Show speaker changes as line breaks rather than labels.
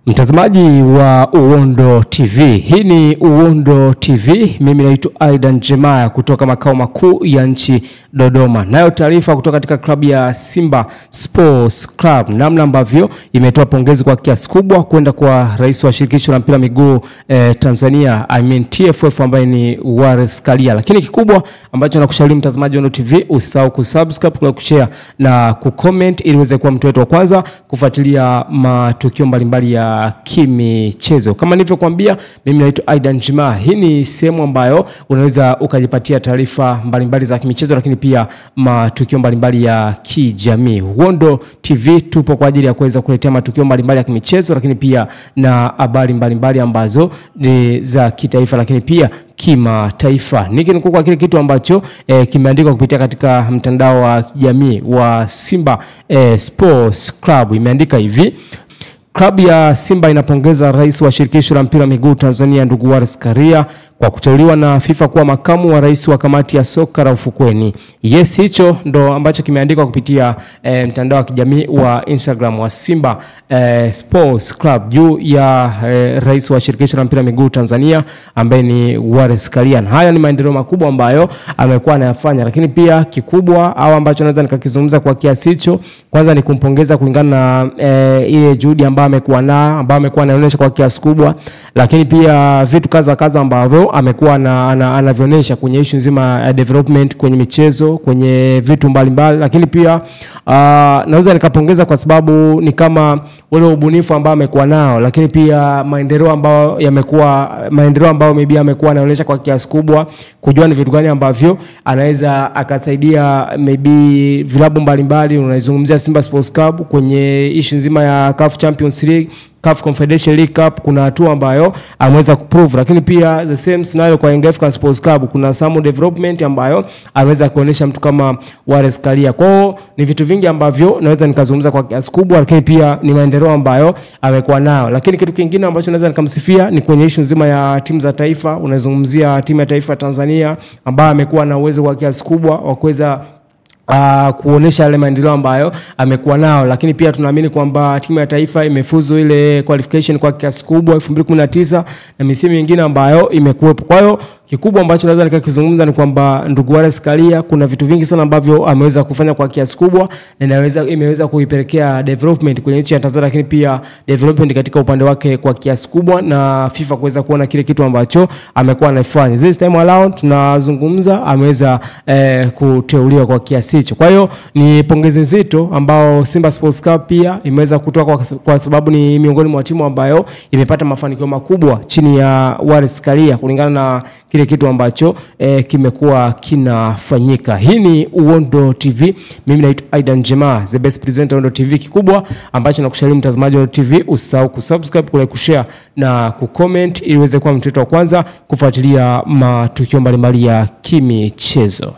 Mtazamaji wa Uondo TV, hii ni Uondo TV. Mimi naitwa Aidan Jemaya kutoka makao makuu ya nchi Dodoma. Nayo taarifa kutoka katika klabu ya Simba Sports Club, namna ambavyo imetoa pongezi kwa kiasi kubwa kwenda kwa rais wa shirikisho la mpira miguu Tanzania, TFF, ambaye ni Wallace Karia. Lakini kikubwa ambacho nakushauri mtazamaji wa Uondo TV, usisahau kusubscribe, kushare na kucomment ili uweze kuwa mtu wetu wa kwanza kufuatilia matukio mbalimbali ya kimichezo. Kama nilivyokuambia, mimi naitwa Aidan Jemaya. Hii ni sehemu ambayo unaweza ukajipatia taarifa mbalimbali za kimichezo, lakini pia matukio mbalimbali ya kijamii. Uondo TV tupo kwa ajili ya kuweza kuletea matukio mbalimbali ya kimichezo, lakini pia na habari mbalimbali ambazo ni za kitaifa, lakini pia kimataifa. Nikinukuu kwa kile kitu ambacho kimeandikwa kupitia katika mtandao wa kijamii wa Simba Sports Club. Imeandika hivi: klabu ya Simba inapongeza rais wa shirikisho la mpira miguu Tanzania ndugu Wallace Karia kwa kuteuliwa na FIFA kuwa makamu wa rais wa kamati ya soka la ufukweni. Yes, hicho ndo ambacho kimeandikwa kupitia mtandao wa kijamii wa Instagram wa Simba Sports Club juu ya rais wa shirikisho la mpira miguu Tanzania ambaye ni Wallace Karia. Haya ni maendeleo makubwa ambayo amekuwa anayafanya, lakini pia kikubwa au ambacho naweza nikakizungumza kwa kiasi hicho, kwanza ni kumpongeza kulingana na ile juhudi ambayo amekuwa anaonyesha kwa kiasi kubwa, lakini pia vitu kaza ambavyo amekuwa anavionyesha kwenye issue nzima ya development kwenye michezo, kwenye vitu mbalimbali. Lakini pia naweza nikapongeza kwa sababu ni kama ule ubunifu ambao amekuwa nao, lakini pia maendeleo ambayo maybe amekuwa anaonyesha kwa kiasi kubwa, kujua ni vitu gani ambavyo anaweza akasaidia maybe vilabu mbalimbali. Unazungumzia Simba Sports Club kwenye issue nzima ya CAF Champions League, CAF Confederation League Cup, kuna hatua ambayo ameweza kuprove. Lakini pia the same scenario kwa Young Africans Sports Club, kuna some development ambayo ameweza kuonesha mtu kama Wallace Karia. Kwao ni vitu vingi ambavyo naweza nikazungumza kwa kiasi kubwa, lakini pia ni maendeleo ambayo amekuwa nayo. Lakini kitu kingine ambacho naweza nikamsifia ni kwenye issue nzima ya timu za taifa. Unazungumzia timu ya taifa Tanzania ambayo amekuwa na uwezo kwa kiasi kubwa wa kuweza kuonesha yale maendeleo ambayo amekuwa nao. Lakini pia tunaamini kwamba timu ya taifa imefuzu ile qualification kwa kiasi kubwa 2019 na misimu mingine ambayo imekuwepo. Kwa hiyo kikubwa ambacho naweza nikakizungumza ni kwamba ndugu Wallace Karia kuna vitu vingi sana ambavyo ameweza kufanya kwa kiasi kubwa, na imeweza kuipelekea development kwenye nchi ya Tanzania, lakini pia development katika upande wake kwa kiasi kubwa, na FIFA kuweza kuona kile kitu ambacho amekuwa anafanya. This time around tunazungumza ameweza kuteuliwa kwa kiasi hicho. Kwa hiyo ni pongezi nzito ambao Simba Sports Club pia imeweza kutoa kwa sababu ni miongoni mwa timu ambayo imepata mafanikio makubwa chini ya Wallace Karia kulingana na kile kitu ambacho kimekuwa kinafanyika. Hii ni Uondo TV. Mimi naitwa Aidan Jemaya, the best presenter Uondo TV. Kikubwa ambacho nakushauri mtazamaji wa Uondo TV, usisahau kusubscribe, kushare na kucomment ili uweze kuwa mtu wa kwanza kufuatilia matukio mbalimbali ya kimichezo.